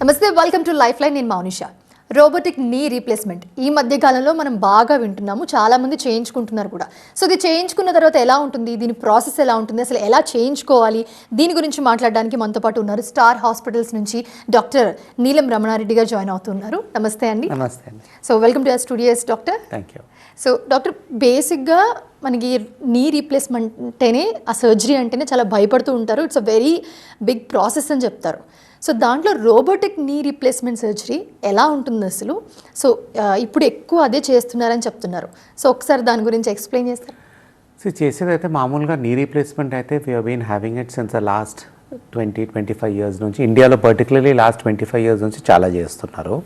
నమస్తే, welcome to life line. నేను Mounisha. Robotic knee replacement ఈ మధ్య కాలంలో మనం బాగా వింటున్నాము, చాలా మంది చేయించుకుంటున్నారు కూడా. సో ఇది చేయించుకున్న తర్వాత ఎలా ఉంటుంది, దీని ప్రాసెస్ ఎలా ఉంటుంది, అసలు ఎలా చేయించుకోవాలి, దీని గురించి మాట్లాడడానికి మనతో పాటు ఉన్నారు స్టార్ హాస్పిటల్స్ నుంచి డాక్టర్ నీలం రమణారెడ్డి గారు జాయిన్ అవుతున్నారు. నమస్తే అండి. నమస్తే అండి. So welcome to our studios doctor. Thank you. So doctor, బేసిక్గా మనకి నీ రీప్లేస్మెంట్ అంటేనే, ఆ సర్జరీ అంటేనే చాలా భయపడుతూ ఉంటారు. It's a very big process అని చెప్తారు. సో దాంట్లో రోబోటిక్ నీ రీప్లేస్మెంట్ సర్జరీ ఎలా ఉంటుంది అసలు? సో ఇప్పుడు ఎక్కువ అదే చేస్తున్నారని చెప్తున్నారు. సో ఒకసారి దాని గురించి ఎక్స్ప్లెయిన్ చేస్తారు. సో చేసేదైతే మామూలుగా నీ రీప్లేస్మెంట్ అయితే we been having it since last 20-25 years నుంచి. ఇండియాలో పర్టికులర్లీ లాస్ట్ 25 ఇయర్స్ నుంచి చాలా చేస్తున్నారు.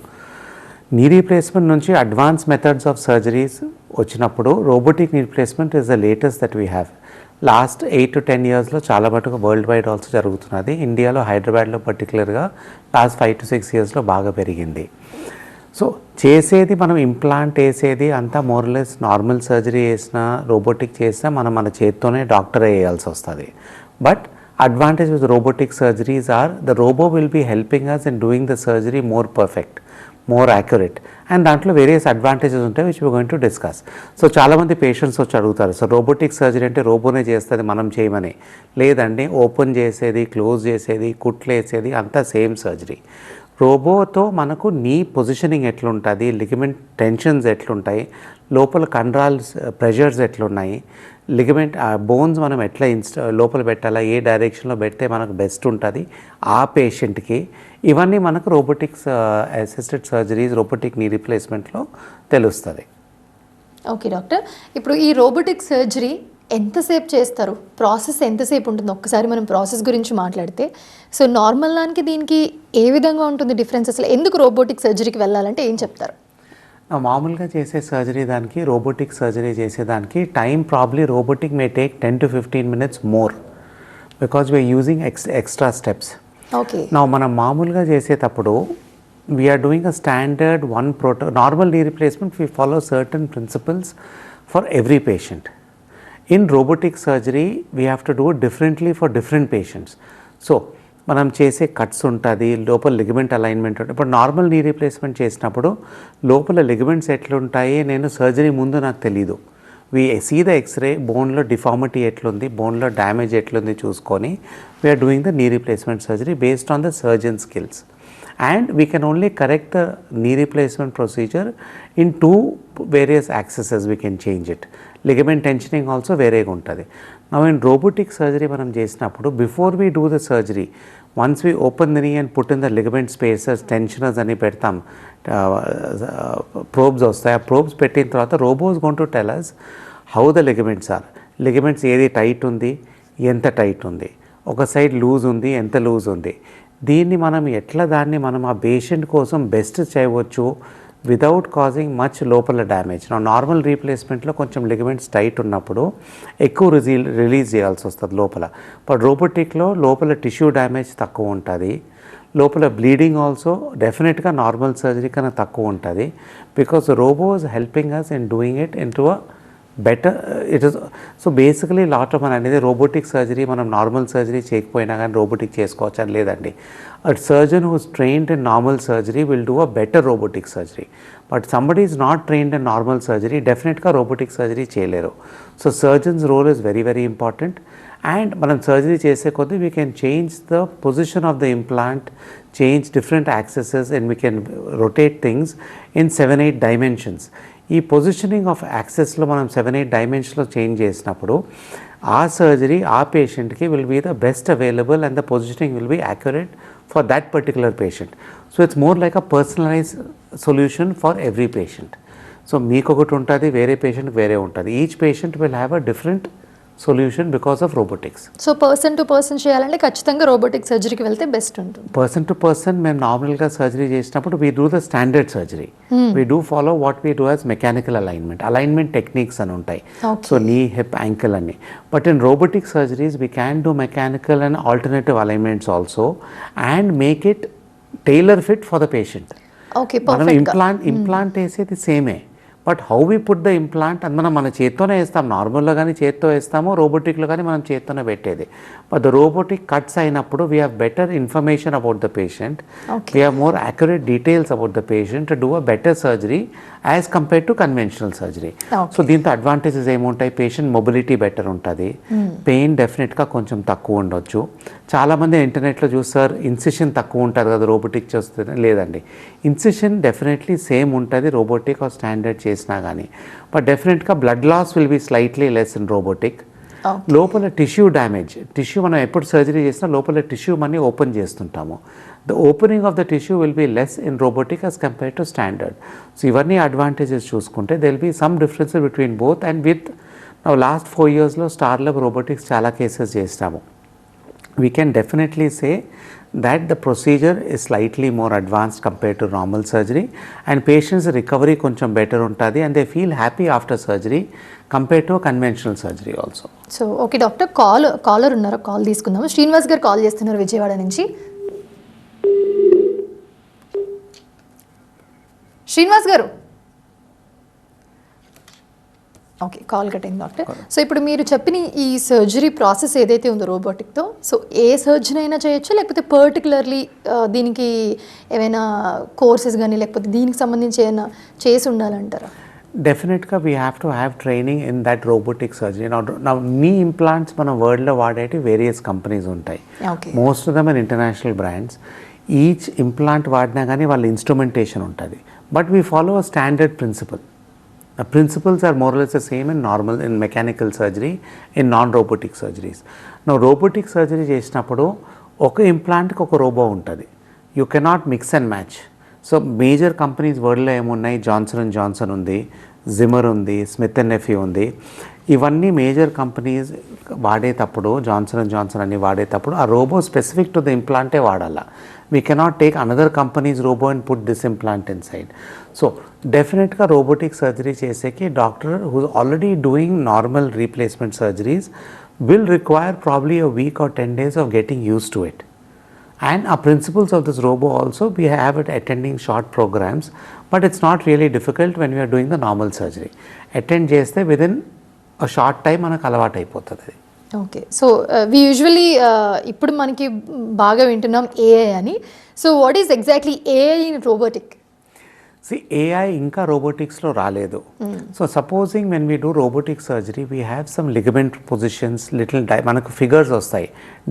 నీ రీప్లేస్మెంట్ నుంచి అడ్వాన్స్ మెథడ్స్ ఆఫ్ సర్జరీస్ వచ్చినప్పుడు robotic knee replacement is the latest that we have. Last 8 to 10 ఇయర్స్లో చాలా మటుకు వరల్డ్ వైడ్ ఆల్సో జరుగుతున్నది. ఇండియాలో హైదరాబాద్లో పర్టికులర్గా లాస్ట్ 5 to 6 ఇయర్స్లో బాగా పెరిగింది. సో చేసేది మనం ఇంప్లాంట్ వేసేది అంతా మోర్లెస్ నార్మల్ సర్జరీ చేసినా రోబోటిక్ చేసినా మనం మన చేత్తోనే డాక్టర్ వేయాల్సి వస్తుంది. But advantage with robotic surgeries are the robo will be helping us in doing the surgery more perfect, more accurate. And దాంట్లో వేరియస్ అడ్వాంటేజెస్ ఉంటాయి which we going to discuss. So చాలామంది patients వచ్చి అడుగుతారు, so robotic surgery అంటే రోబోనే చేస్తుంది, మనం చేయమని. లేదండి, ఓపెన్ చేసేది, క్లోజ్ చేసేది, కుట్లు వేసేది అంతా సేమ్ సర్జరీ. రోబోతో మనకు నీ పొజిషనింగ్ ఎట్లుంటుంది, లిగమెంట్ టెన్షన్స్ ఎట్లుంటాయి, లోపల కండరాల్స్ ప్రెషర్స్ ఎట్లున్నాయి, లిగమెంట్ బోన్స్ మనం ఎట్లా లోపల పెట్టాలా, ఏ డైరెక్షన్లో పెడితే మనకు బెస్ట్ ఉంటుంది ఆ పేషెంట్కి, ఇవన్నీ మనకు రోబోటిక్స్ అసిస్టెడ్ సర్జరీస్, రోబోటిక్ నీ రీప్లేస్మెంట్లో తెలుస్తుంది. ఓకే డాక్టర్, ఇప్పుడు ఈ రోబోటిక్ సర్జరీ ఎంతసేపు చేస్తారు, ప్రాసెస్ ఎంతసేపు ఉంటుంది? ఒక్కసారి మనం ప్రాసెస్ గురించి మాట్లాడితే, సో నార్మల్ దానికి దీనికి ఏ విధంగా ఉంటుంది డిఫరెన్స్? అసలు ఎందుకు రోబోటిక్ సర్జరీకి వెళ్ళాలంటే ఏం చెప్తారు? మామూలుగా చేసే సర్జరీ దానికి రోబోటిక్ సర్జరీ చేసేదానికి time probably robotic may take 10 to 15 minutes more because we're using extra steps. Okay. మనం మామూలుగా చేసేటప్పుడు we're doing a standard normal knee replacement we follow certain principles for every patient. In robotic surgery, we have to do it differently for different patients. So, మనం చేసే cuts ఉంటుంది, లోపల ligament alignment ఉంటుంది. ఇప్పుడు normal knee replacement చేసినప్పుడు లోపల ligaments ఎట్లుంటాయి నేను సర్జరీ ముందు నాకు తెలీదు. వి సీ ద ఎక్స్రే, బోన్లో డిఫార్మిటీ ఎట్లుంది, బోన్లో డ్యామేజ్ ఎట్లుంది చూసుకొని we're doing the knee replacement surgery based on the surgeon skills. And we can only correct the knee replacement procedure in 2 various axes. We can change it. Ligament tensioning also వేరేగా ఉంటుంది. Now in robotic surgery మనం చేసినప్పుడు before we do the surgery, once we open the knee and put in the ligament spacers, tensioners అని పెడతాం, probes వస్తాయి. ఆ probes పెట్టిన తర్వాత robo is going to tell us how the ligaments are. Ligaments ఏది tight ఉంది, ఎంత tight ఉంది, ఒక సైడ్ లూజ్ ఉంది, ఎంత లూజ్ ఉంది. దీన్ని మనం ఎట్లా దాన్ని మనం ఆ పేషెంట్ కోసం బెస్ట్ చేయవచ్చు వితౌట్ కాజింగ్ మచ్ లోపల డ్యామేజ్. నార్మల్ రీప్లేస్మెంట్లో కొంచెం లిగమెంట్స్ టైట్ ఉన్నప్పుడు ఎక్కువ రిలీజ్ చేయాల్సి వస్తుంది లోపల. బట్ రోబోటిక్లో లోపల టిష్యూ డ్యామేజ్ తక్కువ ఉంటుంది, లోపల బ్లీడింగ్ ఆల్సో డెఫినెట్గా నార్మల్ సర్జరీ కన్నా తక్కువ ఉంటుంది. Because robo is helping us in doing it in to a better it is. So basically lot of అనేది రోబోటిక్ సర్జరీ మనం నార్మల్ సర్జరీ చేయకపోయినా కానీ రోబోటిక్ చేసుకోవచ్చు అని లేదండి. A surgeon who's trained in normal surgery will do a better robotic surgery. But somebody is not trained in normal surgery డెఫినెట్గా robotic surgery చేయలేరు. So surgeons role is very very important. And మనం surgery చేసే కొద్దీ we can change the position of the implant, change different accesses and we can rotate things in 7-8 dimensions. ఈ positioning of యాక్సెస్లో మనం 7-8 డైమెన్షన్లో change చేసినప్పుడు ఆ సర్జరీ ఆ పేషెంట్కి will be the best available and the positioning will be accurate for that particular patient. So it's more like a personalize solution for every patient. So మీకు ఒకటి ఉంటుంది, వేరే పేషెంట్కి వేరే ఉంటుంది. Each patient will have a different solution because of robotics. So person to person చేయాలంటే ఖచ్చితంగా robotic సర్జరీకి వెళ్తే బెస్ట్ ఉంటుంది. పర్సన్ టు పర్సన్ మేము నార్మల్గా సర్జరీ చేసినప్పుడు we do the standard surgery. We do follow what we do as mechanical alignment techniques అని ఉంటాయి. సో నీ, హిప్, యాంకిల్ అని. But in robotic surgeries we can do mechanical and alternative alignments also and make it tailor fit for the patient. Okay. మనం implant వేసేది సేమే, but how we put the implant అది మనం మన చేత్తోనే వేస్తాం, నార్మల్గా కానీ చేత్తో వేస్తాము, రోబోటిక్లో కానీ మనం చేత్తోనే పెట్టేది. బట్ ద రోబోటిక్ కట్స్ అయినప్పుడు we have better information about the patient, we have more accurate details about the patient to do a better surgery as compared to conventional surgery. So దీంతో అడ్వాంటేజెస్ ఏముంటాయి, patient mobility better ఉంటుంది, pain డెఫినెట్గా కొంచెం తక్కువ ఉండొచ్చు. చాలామంది ఇంటర్నెట్లో చూస్తారు ఇన్సిషన్ తక్కువ ఉంటుంది కదా రోబోటిక్ చేస్తుంది, లేదండి, ఇన్సిషన్ డెఫినెట్లీ సేమ్ ఉంటుంది రోబోటిక్ ఆర్ స్టాండర్డ్ చేసినా కానీ, బట్ డెఫినెట్గా blood loss will be slightly less in robotic. లోపల టిష్యూ డ్యామేజ్, టిష్యూ మనం ఎప్పుడు సర్జరీ చేసినా లోపల టిష్యూ మనీ ఓపెన్ చేస్తుంటాము, the opening of the tissue will be less in robotic as compared to standard. So ఇవన్నీ అడ్వాంటేజెస్ చూసుకుంటే there will be some differences between both. And with last 4 yearsలో స్టార్లబ్ రోబోటిక్స్ చాలా కేసెస్ చేస్తాము. We can definitely say that the procedure is slightly more advanced compared to normal surgery, and patients recovery koncham better untadi and they feel happy after surgery compared to a conventional surgery also. So okay doctor, caller ఉన్నారు, call తీసుకుందాము. Srinivas garu call చేస్తున్నారు విజయవాడ నుంచి. Srinivas garu, okay call cut అయింది doctor. So ఇప్పుడు మీరు చెప్పిన ఈ surgery process ఏదైతే ఉందో రోబోటిక్తో, సో ఏ సర్జన్ అయినా చేయొచ్చు లేకపోతే పర్టికులర్లీ దీనికి ఏమైనా కోర్సెస్ కానీ లేకపోతే దీనికి సంబంధించి ఏమైనా చేసి ఉండాలంటారా? డెఫినెట్గా we have to have training in that robotic surgery. నా నీ ఇంప్లాంట్స్ మనం వరల్డ్లో వాడేటి వేరియస్ కంపెనీస్ ఉంటాయి, most of them and international brands. Each implant వాడినా కానీ వాళ్ళ ఇన్స్ట్రుమెంటేషన్ ఉంటుంది, but we follow a standard principle. The principles are more or less the same in normal, in mechanical surgery, in non-robotic surgeries. Now, robotic surgery చేసినప్పుడు ఒక ఇంప్లాంట్కి ఒక robo ఉంటుంది, you cannot mix and match. So major companies వరల్డ్లో ఏమున్నాయి, Johnson and Johnson ఉంది, జిమర్ ఉంది, Smith and నెఫీ ఉంది. ఇవన్నీ మేజర్ కంపెనీస్ వాడేటప్పుడు, జాన్సన్ అండ్ జాన్సన్ అన్ని వాడేటప్పుడు ఆ రోబో స్పెసిఫిక్ టు ద ఇంప్లాంటే వాడాలా. We cannot take another company's robo and put this implant inside. So definitely robotic surgery cheseki doctor who's already doing normal replacement surgeries will require probably a week or 10 days of getting used to it. And our principles of this robo also, we have it attending short programs, but it's not really difficult when we are doing the normal surgery. Attend chesthe within a short time manaku alavaatu అయిపోతది. Okay, so we usually ఇప్పుడు మనకి బాగా వింటున్నాం AI అని. So what is exactly AI in robotic? AI ఇంకా రోబోటిక్స్లో రాలేదు. So supposing when we do robotic surgery we have some ligament positions, little మనకు ఫిగర్స్ వస్తాయి,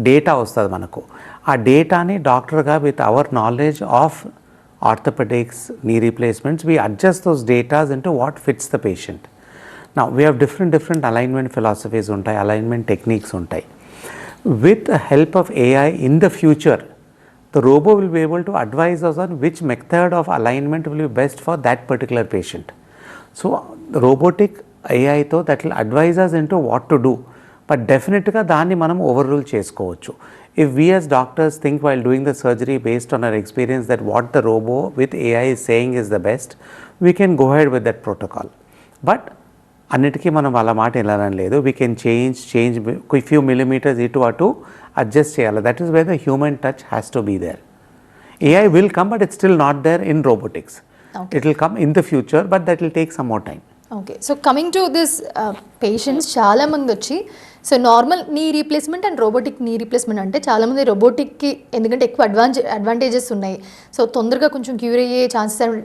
డేటా వస్తుంది మనకు. ఆ డేటాని డాక్టర్గా with our knowledge of orthopaedics, knee replacements, we adjust those datas into what fits the patient. Now, we have different alignment philosophies untai, alignment techniques untai. With the help of AI in the future, the robo will be able to advise us on which method of alignment will be best for that particular patient. So, the robotic AI tho that will advise us into what to do, but definitely దాన్ని మనం overrule చేసుకోవచ్చు. If we as doctors think while doing the surgery based on our experience that what the robo with AI is saying is the best, we can go ahead with that protocol. But అన్నిటికీ మనం వాళ్ళ మాట వెళ్ళాలని లేదు. We can change few millimetres ఇటు అటు adjust చేయాలి. That is where the human touch has to be there. AI will come, but it's still not there in robotics. It will come in the future, but that will take some more time. Okay, so coming to this patients చాలామంది వచ్చి so normal knee replacement and robotic knee replacement అంటే చాలామంది రోబోటిక్కి ఎందుకంటే ఎక్కువ advantages ఉన్నాయి, so తొందరగా కొంచెం cure అయ్యే ఛాన్సెస్,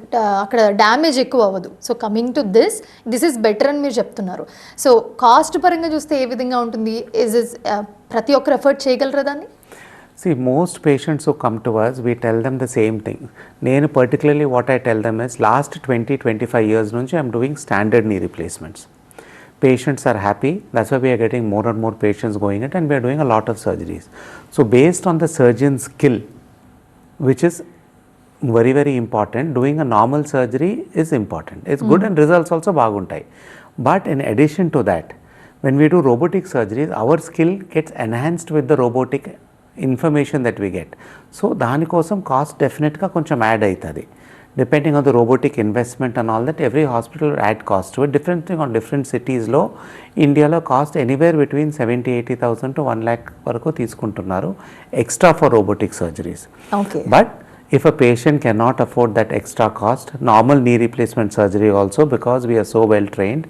అక్కడ డ్యామేజ్ ఎక్కువ అవ్వదు. So coming to this is better అని మీరు చెప్తున్నారు. సో కాస్ట్ పరంగా చూస్తే ఏ విధంగా ఉంటుంది? ప్రతి ఒక్కరు ఎఫర్ట్ చేయగలరా దాన్ని? See, most patients who come to us, we tell them the same thing. Nenu particularly what I tell them is last 20-25 years nunchi I am doing standard knee replacements. Patients are happy, that's why we are getting more and more patients going it, and we are doing a lot of surgeries. So based on the surgeon's skill, which is very important, doing a normal surgery is important. It's good and results also baguntai. But in addition to that, when we do robotic surgeries, our skill gets enhanced with the robotic information that we get. So దాని కోసం cost డెఫినెట్గా కొంచెం add అవుతుంది. Depending on the robotic investment and all that every hospital add cost to it. Different thing on different సిటీస్లో ఇండియాలో cost anywhere between 70,000-80,000 to 1 lakh వరకు తీసుకుంటున్నారు extra for robotic surgeries. But If a patient cannot afford that extra cost, normal knee replacement surgery also, because we are so well trained,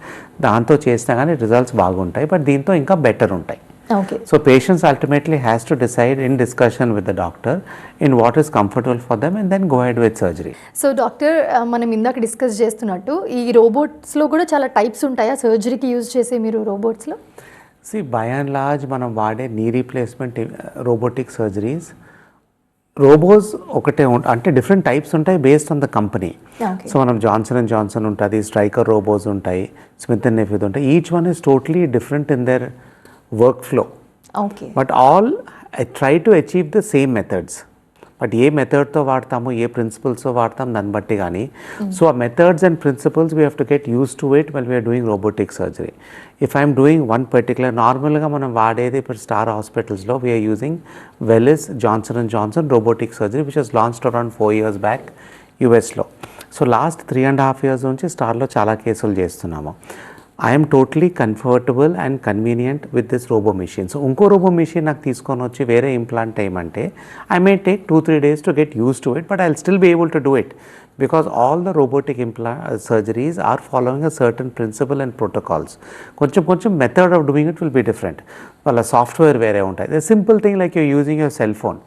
దాంతో చేసినా కానీ results బాగుంటాయి, but దీంతో ఇంకా better ఉంటాయి. Okay. So patients ultimately has to decide in discussion with the doctor in what is comfortable for them and then go ahead with surgery. So doctor, మనం ఇందాక discuss చేస్తున్నట్టు ఈ రోబోట్స్లో కూడా చాలా టైప్స్ ఉంటాయా సర్జరీకి యూజ్ చేసే మీరు రోబోట్స్లో? See, by and large మనం వాడే knee replacement robotic surgeries robos ఒకటే అంటే డిఫరెంట్ టైప్స్ ఉంటాయి based on the company. So మనం జాన్సన్ ఉంటుంది, స్ట్రైకర్ రోబోస్ ఉంటాయి, స్మిత్ అండ్ నెఫ్యూ ఉంటాయి. Each one is totally different in their work flow. Okay. But all I try to achieve the same methods. But ఏ మెథడ్తో వాడతాము, ఏ ప్రిన్సిపల్స్తో వాడతాం దాన్ని బట్టి కానీ. సో ఆ methods and principles we have to get use to it well we're doing robotic surgery. If I'm doing one particular, నార్మల్గా మనం వాడేది ఇప్పుడు స్టార్ హాస్పిటల్స్లో we're using Velys Johnson robotic surgery which was launched around 4 years back యూఎస్లో. So last 3.5 years నుంచి స్టార్లో చాలా కేసులు చేస్తున్నాము. I'm totally comfortable and convenient with this robo machine. So ఇంకో రోబో మిషన్ నాకు తీసుకొని వచ్చి వేరే ఇంప్లాంట్ ఏమంటే I may take 2-3 days to get use to it, but I will still be able to do it because all the robotic surgeries are following a certain principle and protocols. కొంచెం method of doing it will be different. వాళ్ళ software వేరే ఉంటాయి. The simple thing like you're using your cell phone.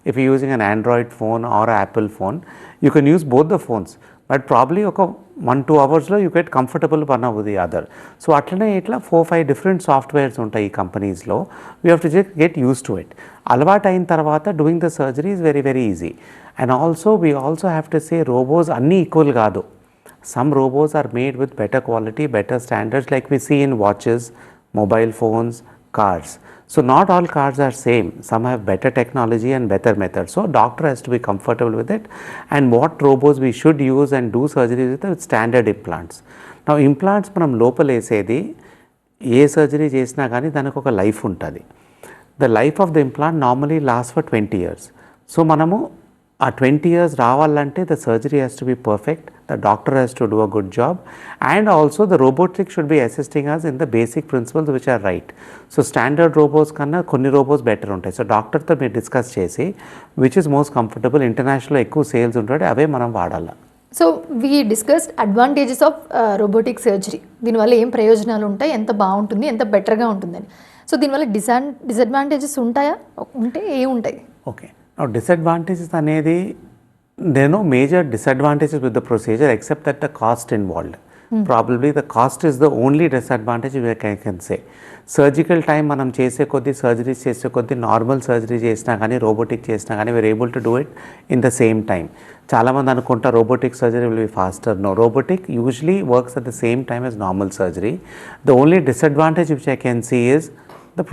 If you're using an Android phone or an Apple phone, you can use both the phones. But probably ఒక 1-2 hours you get comfortable one of the other. So అట్లనే ఇట్లా 4-5 different softwares ఉంటాయి ఈ కంపెనీస్లో. We have to get use to it. అలవాటు అయిన తర్వాత doing the surgery is very easy. And also we also have to say robos అన్నీ equal కాదు. Some robos are made with better quality, better standards like we see in watches, mobile phones, cars. So not all cars are same. Some have better technology and better methods. So doctor has to be comfortable with it. And what robots we should use and do surgery with standard implants. Now implants మనం లోపల వేసేది ఏ surgery చేసినా కానీ దానికి ఒక life ఉంటుంది. The life of the implant normally lasts for 20 years. So మనము ఆ 20 years రావాలంటే the surgery has to be perfect, the doctor has to do a good job, and also the robotic should be assisting us in the basic principles which are right. So standard robots కన్నా కొన్ని robots better ఉంటాయి. So డాక్టర్తో మీరు discuss చేసి which is most comfortable, ఇంటర్నేషనల్లో ఎక్కువ sales ఉంటాయి, అవే మనం వాడాలి. So we discussed advantages of robotic surgery. దీనివల్ల ఏం ప్రయోజనాలు ఉంటాయి, ఎంత బాగుంటుంది, ఎంత బెటర్గా ఉంటుందని. సో దీనివల్ల డిసడ్వాంటేజెస్ ఉంటాయా? ఉంటే ఏ ఉంటాయి? ఓకే. Now disadvantages అనేది there are no major disadvantages with the procedure except that the cost involved. Probably the cost is the only disadvantage we can say. Surgical time మనం చేసే కొద్ది, సర్జరీస్ చేసే కొద్ది, నార్మల్ సర్జరీ చేసినా కానీ robotic చేసినా కానీ we are able to do it in the same time. చాలామంది అనుకుంటారు robotic surgery will be faster. No, robotic usually works at the same time as normal surgery. The only disadvantage which I can see is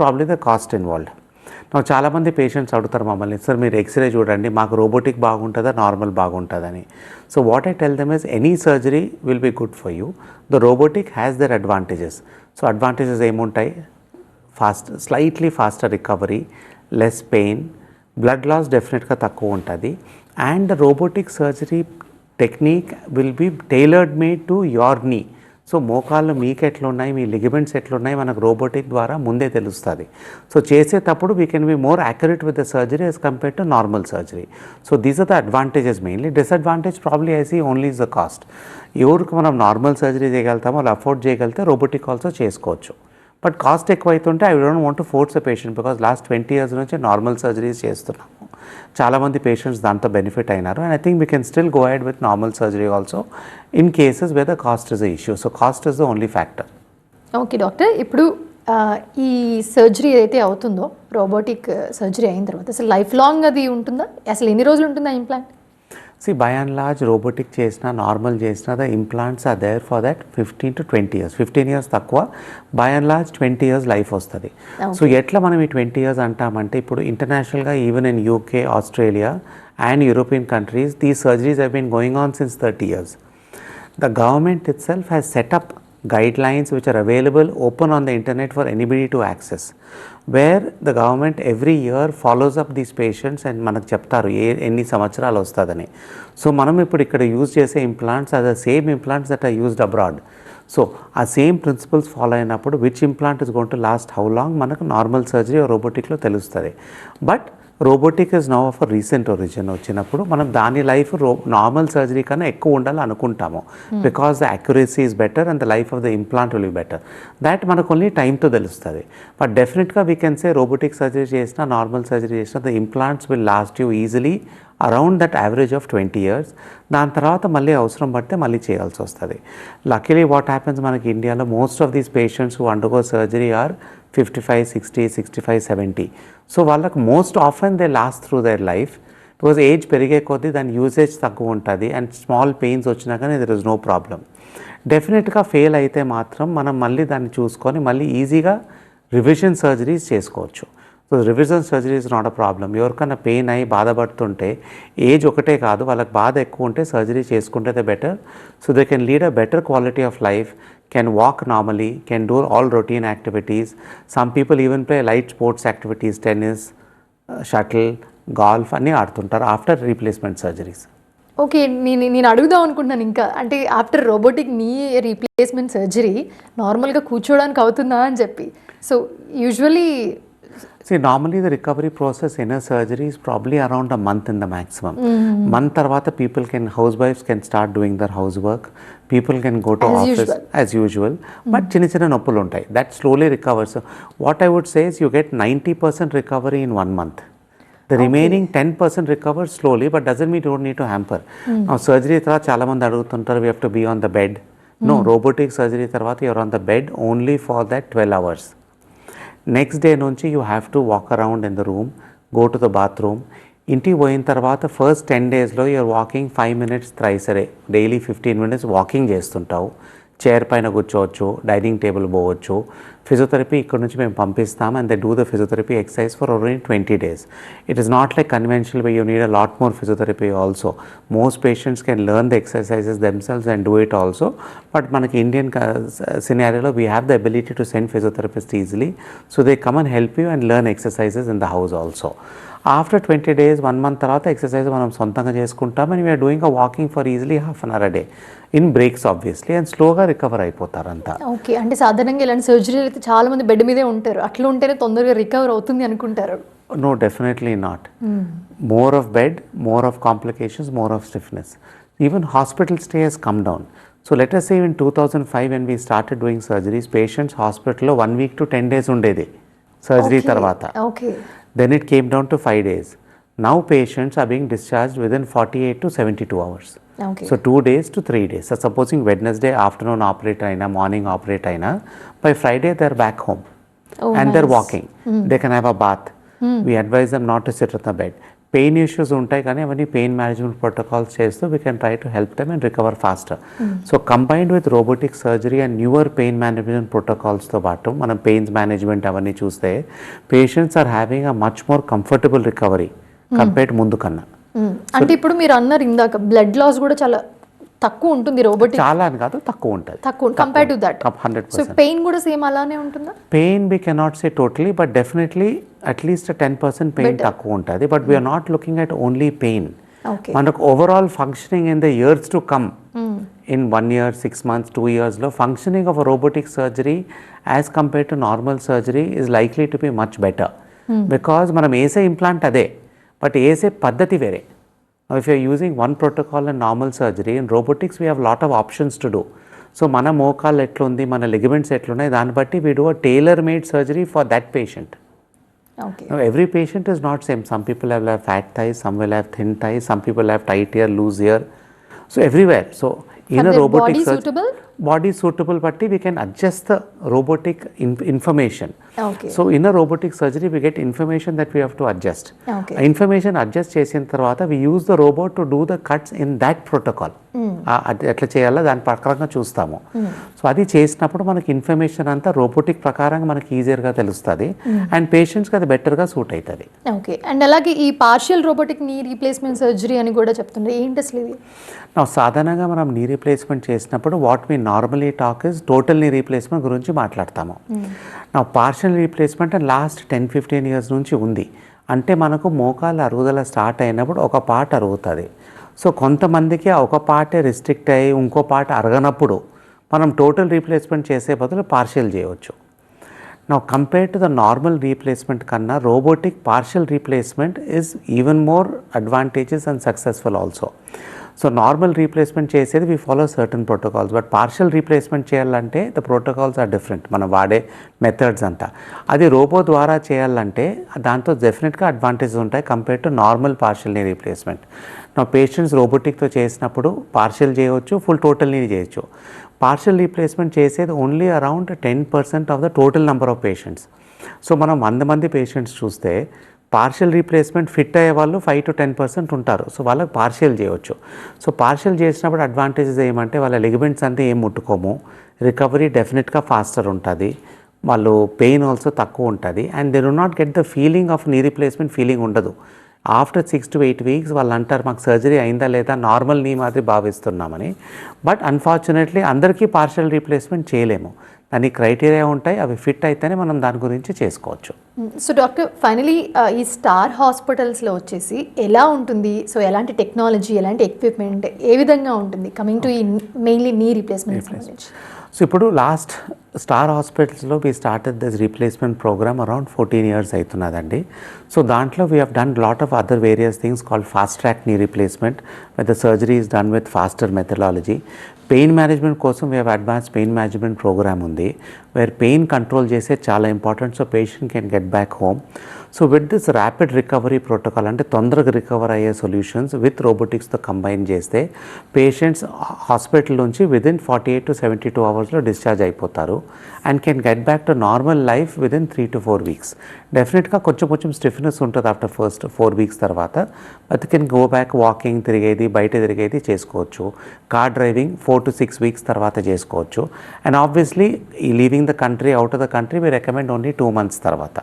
probably the cost involved. నాకు చాలామంది patients అడుగుతారు మమ్మల్ని, sir మీరు x ray చూడండి, మాకు robotic బాగుంటుందా normal బాగుంటుందని. So what I tell them is any surgery will be good for you. The robotic has their advantages. So advantages ఏముంటాయి? Slightly faster recovery, less pain, blood loss డెఫినెట్గా తక్కువ ఉంటుంది. And the robotic surgery technique will be tailored made to your knee. So మోకాళ్ళు మీకు ఎట్లున్నాయి, మీ ligaments ఎట్లున్నాయి మనకు robotic ద్వారా ముందే తెలుస్తుంది. సో చేసేటప్పుడు we can be more accurate with the surgery as compared to normal surgery. So these are the advantages mainly. Disadvantage probably I see only is the cost. ఎవరికి మనం నార్మల్ సర్జరీ చేయగలుగుతామో వాళ్ళు afford చేయగలిగితే robotic also చేసుకోవచ్చు. But cost ఎక్కువ అవుతుంటే I don't want to force the patient because last 20 years నుంచి normal surgeries చేస్తున్నాము. చాలామంది పేషెంట్స్ దాంతో బెనిఫిట్ అయినారు. And I think we can still go ahead with normal surgery also in cases where the cost is the issue. So cost is the only factor. Okay doctor, ఇప్పుడు ఈ surgery ఏదైతే అవుతుందో robotic surgery అయిన తర్వాత అసలు life long అది ఉంటుందా? అసలు ఎన్ని రోజులు ఉంటుందా implant? See, by and large, robotic చేసినా నార్మల్ చేసినా the implants are there for that 15 to 20 years. 15 years తక్కువ, by and large 20 years life వస్తుంది. సో ఎట్లా మనం ఈ 20 years అంటామంటే ఇప్పుడు ఇంటర్నేషనల్గా even in UK, Australia and European countries these surgeries have been going on since 30 years. The government itself has set up guidelines which are available open on the internet for anybody to access, where the government every year follows up these patients and మనకు చెప్తారు ఎన్ని సంవత్సరాలు వస్తుందని. So మనం ఇప్పుడు ఇక్కడ use చేసే implants are the same implants that are used abroad. So ఆ సేమ్ ప్రిన్సిపల్స్ ఫాలో అయినప్పుడు which implant is going to last how long మనకు నార్మల్ సర్జరీ రోబోటిక్లో తెలుస్తుంది. But robotic is now of recent origin వచ్చినప్పుడు మనం దాని life normal surgery కన్నా ఎక్కువ ఉండాలి అనుకుంటాము, because the accuracy is better and the life of the implant will be better. That మనకు ఓన్లీ టైంతో తెలుస్తుంది. బట్ డెఫినెట్గా we can say robotic surgery చేసినా నార్మల్ సర్జరీ చేసినా the implants will last you easily around that average of 20 years. దాని తర్వాత మళ్ళీ అవసరం పడితే మళ్ళీ చేయాల్సి వస్తుంది. లక్కీలీ వాట్ హ్యాపెన్స్, మనకి ఇండియాలో most of these patients who undergo surgery are 55, 60, 65, 70. So వాళ్ళకు most often they last through their life, because age పెరిగే కొద్దీ దాని యూసేజ్ తక్కువ ఉంటుంది అండ్ స్మాల్ పెయిన్స్ వచ్చినా కానీ దెర్ ఇస్ నో ప్రాబ్లం. డెఫినెట్గా ఫెయిల్ అయితే మాత్రం మనం మళ్ళీ దాన్ని చూసుకొని మళ్ళీ ఈజీగా రివిజన్ సర్జరీస్ చేసుకోవచ్చు. So revision surgery is not a problem. ఎవరికైనా పెయిన్ అయ్యి బాధపడుతుంటే ఏజ్ ఒకటే కాదు, వాళ్ళకి బాధ ఎక్కువ ఉంటే సర్జరీ చేసుకుంటే they better. So they can lead a better quality of life, can walk normally, can do all routine activities. Some people even play light sports activities, tennis, shuttle, golf అన్నీ ఆడుతుంటారు after replacement surgeries. Okay, నేను అడుగుదాం అనుకుంటున్నాను ఇంకా, అంటే after robotic నీ replacement surgery నార్మల్గా కూర్చోవడానికి అవుతుందా అని చెప్పి. So usually normally the recovery process in a surgery is probably around a month in the maximum. Month tarvata housewives can start doing their housework, people can go to office as usual, but chinna noppulu untai, that slowly recovers. So what I would say is you get 90% recovery in 1 month. The remaining 10% recovers slowly, but doesn't mean you don't need to hamper. Now surgery tarvata chaala mandi adugutuntaru we have to be on the bed. No, robotic surgery tarvata you are on the bed only for that 12 hours. Next day నుంచి you have to walk around in the room, go to the bathroom. ఇంటికి పోయిన తర్వాత first 10 daysలో you're walking 5 minutes thrice అరే, daily 15 minutes walking చేస్తుంటావు. Chair పైన కూర్చోవచ్చు, dining table పోవచ్చు. ఫిజియోథెరపీ ఇక్కడ నుంచి మేము పంపిస్తాం and they do the physiotherapy exercise for only 20 days. It is not like conventional where you need a lot more physiotherapy also. Most patients can learn the exercises themselves and do it also. But మనకి Indian scenario we have the ability to send physiotherapists easily. So they come and help you and learn exercises in the house also. After 20 days 1 month తర్వాత exercise మనం సొంతంగా చేసుకుంటాం and we are doing a walking for easily ½ an hour a day in breaks obviously and స్లోగా recover అయిపోతారు అంతా. Okay, అంటే సాధారణంగా ఇలాంటి సర్జరీ అయితే చాలా మంది బెడ్ మీదే ఉంటారు, అట్లా ఉంటేనే తొందరగా రికవర్ అవుతుంది అనుకుంటారు. No, definitely not. More of bed, more of complications, more of stiffness. Even hospital stay has come down. So let us say in 2005 when we started doing surgeries, patients hospital 1 week to 10 days ఉండేది surgery తర్వాత. Okay. Then it came down to 5 days. Now patients are being discharged within 48 to 72 hours. Okay. So 2 days to 3 days. So supposing Wednesday afternoon operate aina, morning operate aina, by Friday they are back home. And nice. They're walking. They can have a bath. We advise them not to sit on the bed. Pain issues ఉంటాయి కానీ అవన్నీ pain management protocols చేస్తూ we can try to help them and recover faster. So combined with robotic surgery and newer pain management ప్రోటోకాల్స్తో పాటు మనం pains management అవన్నీ చూస్తే patients are having a much more comfortable recovery compared ముందు కన్నా. అంటే ఇప్పుడు మీరు అన్నారు ఇందాక బ్లడ్ లాస్ కూడా చాలా తక్కువ ఉంటుంది రోబోటిక్. చాలా అని కాదు, తక్కువ ఉంటుంది. తక్కువ compare to that 100%. So pain కూడా సేమ్ అలానే ఉంటుందా? Pain we cannot say totally, but definitely at least 10% pain తక్కువ ఉంటుంది. But we're not looking at only pain. మనకు overall functioning in the years to come in 1 year, 6 months, 2 yearsలో functioning of a robotic surgery as compare to normal surgery is likely to be much better. Because మనం వేసే implant అదే, but వేసే పద్ధతి వేరే. Now, if you are using one protocol in normal surgery, in robotics we have a lot of options to do. So, mana mokal etlundi, mana ligaments etlunnai, dani batti we do a tailor-made surgery for that patient. Okay. Now, every patient is not same. Some people have fat thighs, some will have thin thighs, some people have tight ear, loose ear. So, everywhere. So, in a robotic surgery, body suitable batti we can adjust the robotic information. Okay. So in a robotic surgery we get information that we have to adjust. Okay. Information adjust చేసిన తర్వాత we use the robot to do the cuts in that protocol. ఎట్లా చేయాలో దాని ప్రకారంగా చూస్తాము. So అది చేసినప్పుడు మనకి ఇన్ఫర్మేషన్ అంతా రోబోటిక్ ప్రకారంగా మనకి ఈజీగా తెలుస్తుంది అండ్ పేషెంట్స్కి అది బెటర్గా సూట్ అవుతుంది. ఓకే, అండ్ అలాగే ఈ పార్షియల్ రోబోటిక్ నీ రీప్లేస్మెంట్ సర్జరీ అని కూడా చెప్తున్నారు, ఏంటి అసలు ఇది? సాధారణంగా మనం నీ రీప్లేస్మెంట్ చేసినప్పుడు what me normally talk is total knee replacement గురించి మాట్లాడతాము. నా పార్షియల్ రీప్లేస్మెంట్ లాస్ట్ 10-15 years నుంచి ఉంది. అంటే మనకు మోకాళ్ళ అరుగుదల స్టార్ట్ అయినప్పుడు ఒక పార్ట్ అరుగుతుంది. సో కొంతమందికి ఆ ఒక పార్టే రిస్ట్రిక్ట్ అయ్యి ఇంకో పార్ట్ అరగనప్పుడు మనం టోటల్ రీప్లేస్మెంట్ చేసే బదులు పార్షియల్ చేయవచ్చు. Now compared to the normal replacement కన్నా robotic partial replacement is even more advantageous and successful also. So normal replacement చేసేది we follow certain protocols, but partial replacement చేయాలంటే the protocols are different, మనం వాడే methods అంతా. అది robo ద్వారా చేయాలంటే దాంతో డెఫినెట్గా అడ్వాంటేజెస్ ఉంటాయి compare to normal partial knee replacement. నా పేషెంట్స్ రోబోటిక్తో చేసినప్పుడు పార్షియల్ చేయవచ్చు, ఫుల్ టోటల్ నీ చేయొచ్చు. పార్షియల్ రీప్లేస్మెంట్ చేసేది only around 10% of the total number of patients. So మనం 100 మంది పేషెంట్స్ చూస్తే పార్షియల్ రీప్లేస్మెంట్ ఫిట్ అయ్యే వాళ్ళు 5 to 10% ఉంటారు. సో వాళ్ళకి పార్షియల్ చేయవచ్చు. సో పార్షియల్ చేసినప్పుడు అడ్వాంటేజెస్ ఏమంటే వాళ్ళ లిగమెంట్స్ అంతా ఏం ముట్టుకోము, రికవరీ డెఫినెట్గా ఫాస్టర్ ఉంటుంది, వాళ్ళు పెయిన్ ఆల్సో తక్కువ ఉంటుంది, and they do not get the feeling of knee replacement feeling ఉండదు. ఆఫ్టర్ 6 to 8 weeks వాళ్ళు అంటారు మాకు సర్జరీ అయిందా లేదా, నార్మల్ నీ మాదిరి భావిస్తున్నామని. బట్ అన్ఫార్చునేట్లీ అందరికీ పార్షియల్ రీప్లేస్మెంట్ చేయలేము, దానికి క్రైటీరియా ఉంటాయి, అవి ఫిట్ అయితేనే మనం దాని గురించి చేసుకోవచ్చు. సో డాక్టర్ ఫైనలీ ఈ స్టార్ హాస్పిటల్స్లో వచ్చేసి ఎలా ఉంటుంది, సో ఎలాంటి టెక్నాలజీ, ఎలాంటి ఎక్విప్మెంట్, ఏ విధంగా ఉంటుంది కమింగ్ టు ఈ మెయిన్లీ నీ రీప్లేస్మెంట్ సంబంధించి? సో ఇప్పుడు లాస్ట్ స్టార్ హాస్పిటల్స్లో we started this replacement program around 14 years అవుతున్నదండి. సో దాంట్లో we have done lot of other various things called fast track knee replacement with the surgery is done with faster methodology. Pain management కోసం we have advance pain management program ఉంది, where pain control చేసే చాలా important, so patient can get back home. So with this rapid recovery protocol, అంటే తొందరగా recover అయ్యే solutions with రోబోటిక్స్తో combine చేస్తే patients hospital నుంచి within 48 to 72 hours discharge అయిపోతారు and can get back to normal life within 3 to 4 weeks. డెఫినెట్గా కొంచెం stiffness ఉంటుంది after first 4 weeks తర్వాత, but can go back walking, తిరిగేది, బయట తిరిగేది చేసుకోవచ్చు. కార్ డ్రైవింగ్ 4 to 6 weeks తర్వాత చేసుకోవచ్చు. అండ్ ఆబ్వియస్లీ ఈ leaving the country, out of the country we recommend only 2 months తర్వాత.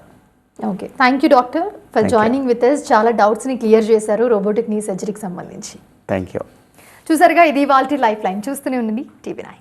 Okay, thank you doctor for joining with us. చాలా డౌట్స్ని క్లియర్ చేశారు రోబోటిక్ నీ సర్జరీకి సంబంధించి. Thank you. చూసారుగా, ఇది ఇవాల్టి లైఫ్ లైన్. చూస్తూనే ఉండండి TV9.